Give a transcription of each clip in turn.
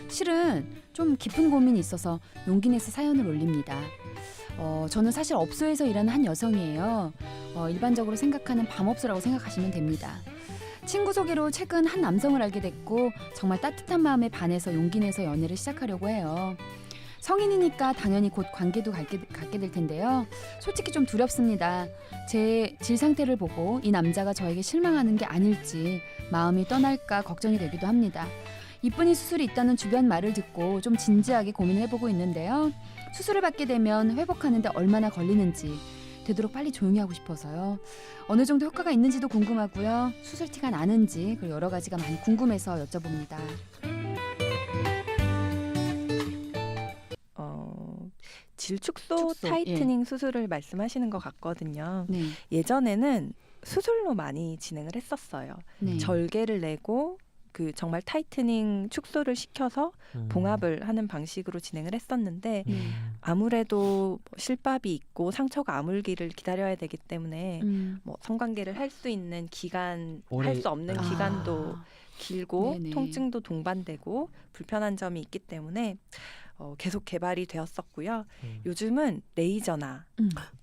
실은 좀 깊은 고민이 있어서 용기 내서 사연을 올립니다. 저는 사실 업소에서 일하는 한 여성이에요. 일반적으로 생각하는 밤업소라고 생각하시면 됩니다. 친구 소개로 최근 한 남성을 알게 됐고 정말 따뜻한 마음에 반해서 용기 내서 연애를 시작하려고 해요. 성인이니까 당연히 곧 관계도 갖게 될 텐데요. 솔직히 좀 두렵습니다. 제 질 상태를 보고 이 남자가 저에게 실망하는 게 아닐지 마음이 떠날까 걱정이 되기도 합니다. 이쁜이 수술이 있다는 주변 말을 듣고 좀 진지하게 고민을 해보고 있는데요. 수술을 받게 되면 회복하는데 얼마나 걸리는지 되도록 빨리 조용히 하고 싶어서요. 어느 정도 효과가 있는지도 궁금하고요. 수술 티가 나는지 그리고 여러 가지가 많이 궁금해서 여쭤봅니다. 질축소 타이트닝 수술을 말씀하시는 것 같거든요. 네. 예전에는 수술로 많이 진행을 했었어요. 네. 절개를 내고 그 정말 타이트닝 축소를 시켜서 봉합을 하는 방식으로 진행을 했었는데 아무래도 실밥이 있고 상처가 아물기를 기다려야 되기 때문에 뭐 성관계를 할 수 있는 기간, 할 수 없는 기간도 길고 네네. 통증도 동반되고 불편한 점이 있기 때문에 계속 개발이 되었었고요. 요즘은 레이저나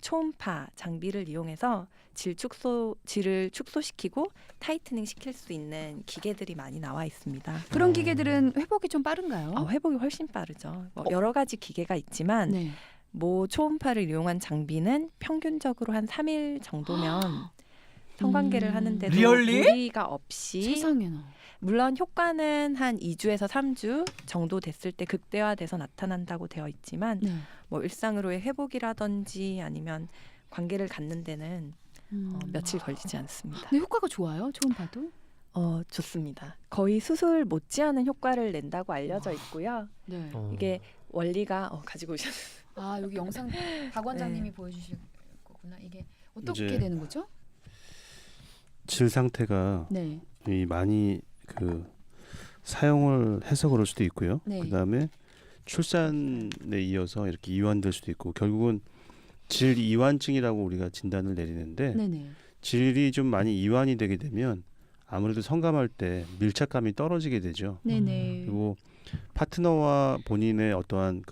초음파 장비를 이용해서 질을 축소시키고 타이트닝 시킬 수 있는 기계들이 많이 나와 있습니다. 그런 기계들은 회복이 좀 빠른가요? 회복이 훨씬 빠르죠. 여러 가지 기계가 있지만 네. 모 초음파를 이용한 장비는 평균적으로 한 3일 정도면 성관계를 하는데도 리얼리? 무리가 없이 세상에나. 물론 효과는 한 2주에서 3주 정도 됐을 때 극대화돼서 나타난다고 되어 있지만 네. 뭐 일상으로의 회복이라든지 아니면 관계를 갖는 데는 며칠 걸리지 않습니다. 근데 효과가 좋아요? 초음파도? 좋습니다. 거의 수술 못지않은 효과를 낸다고 알려져 있고요. 네. 이게 원리가 가지고 오셨어요. 여기 영상 박 원장님이 네. 보여주실 거구나. 이게 어떻게 이제 되는 거죠? 질 상태가 네. 많이 사용을 해서 그럴 수도 있고요. 네. 그다음에 출산에 이어서 이렇게 이완될 수도 있고 결국은 질 이완증이라고 우리가 진단을 내리는데 네네. 질이 좀 많이 이완이 되게 되면 아무래도 성감할 때 밀착감이 떨어지게 되죠. 네네. 그리고 파트너와 본인의 어떠한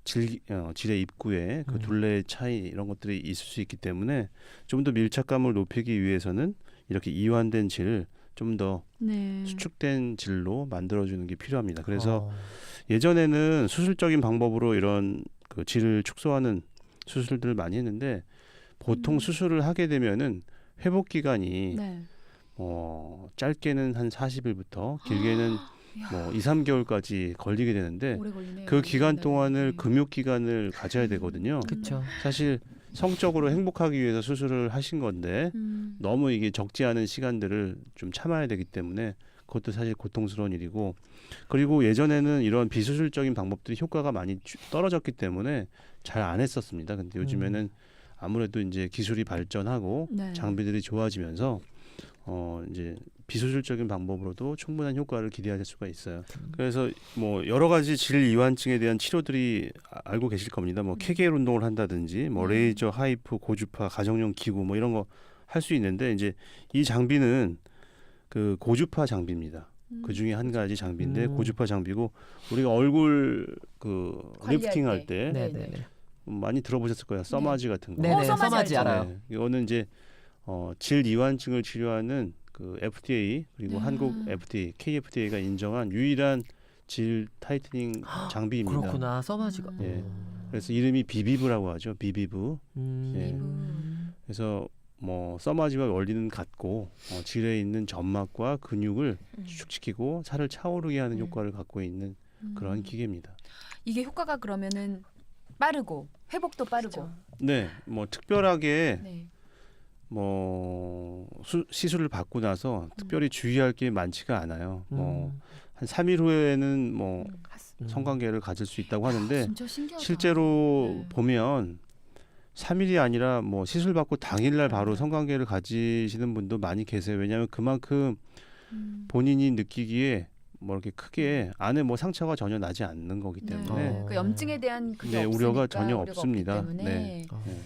질의 입구에 그 둘레의 차이 이런 것들이 있을 수 있기 때문에 좀 더 밀착감을 높이기 위해서는 이렇게 이완된 질, 좀 더 네. 수축된 질로 만들어주는 게 필요합니다. 그래서 예전에는 수술적인 방법으로 이런 그 질을 축소하는 수술들을 많이 했는데 보통 수술을 하게 되면은 회복 기간이 네. 짧게는 한 40일부터 길게는 뭐 2, 3개월까지 걸리게 되는데 오래 걸리네요. 그 기간 동안을 네. 금욕 기간을 가져야 되거든요. 그렇죠. 사실 성적으로 행복하기 위해서 수술을 하신 건데 너무 이게 적지 않은 시간들을 좀 참아야 되기 때문에 그것도 사실 고통스러운 일이고 그리고 예전에는 이런 비수술적인 방법들이 효과가 많이 떨어졌기 때문에 잘 안 했었습니다. 근데 요즘에는 아무래도 이제 기술이 발전하고 네. 장비들이 좋아지면서 이제 비수술적인 방법으로도 충분한 효과를 기대할 수가 있어요. 그래서 뭐 여러 가지 질 이완증에 대한 치료들이 알고 계실 겁니다. 뭐 케겔 운동을 한다든지 뭐 레이저, 하이프, 고주파, 가정용 기구 뭐 이런 거 할 수 있는데 이제 이 장비는 그 고주파 장비입니다. 그 중에 한 가지 장비인데 고주파 장비고 우리가 얼굴 리프팅 할 때 네네. 많이 들어보셨을 거예요. 써마지 같은 거. 네네. 써마지 써마지 알죠. 알아요. 네, 이거는 이제 질 이완증을 치료하는 그 FDA 그리고 한국 FDA, KFDA가 인정한 유일한 질 타이트닝 장비입니다. 그렇구나. 써마지가. 예. 그래서 이름이 비비브라고 하죠. 비비브. 예. 그래서 뭐 써마지와 원리는 같고 질에 있는 점막과 근육을 수축시키고 살을 차오르게 하는 효과를 갖고 있는 그런 기계입니다. 이게 효과가 그러면은 빠르고 회복도 빠르고. 그렇죠. 네, 뭐 특별하게 네. 뭐 시술을 받고 나서 특별히 주의할 게 많지가 않아요. 뭐 한 3일 후에는 뭐 성관계를 가질 수 있다고 하는데 진짜 신기하다. 실제로 네. 보면 3일이 아니라 뭐 시술 받고 당일날 바로 성관계를 가지시는 분도 많이 계세요. 왜냐하면 그만큼 본인이 느끼기에 뭐 이렇게 크게 안에 뭐 상처가 전혀 나지 않는 거기 때문에 그 염증에 대한 그게 네, 우려가 없으니까, 전혀 우려가 없기 없습니다. 때문에. 네. 네.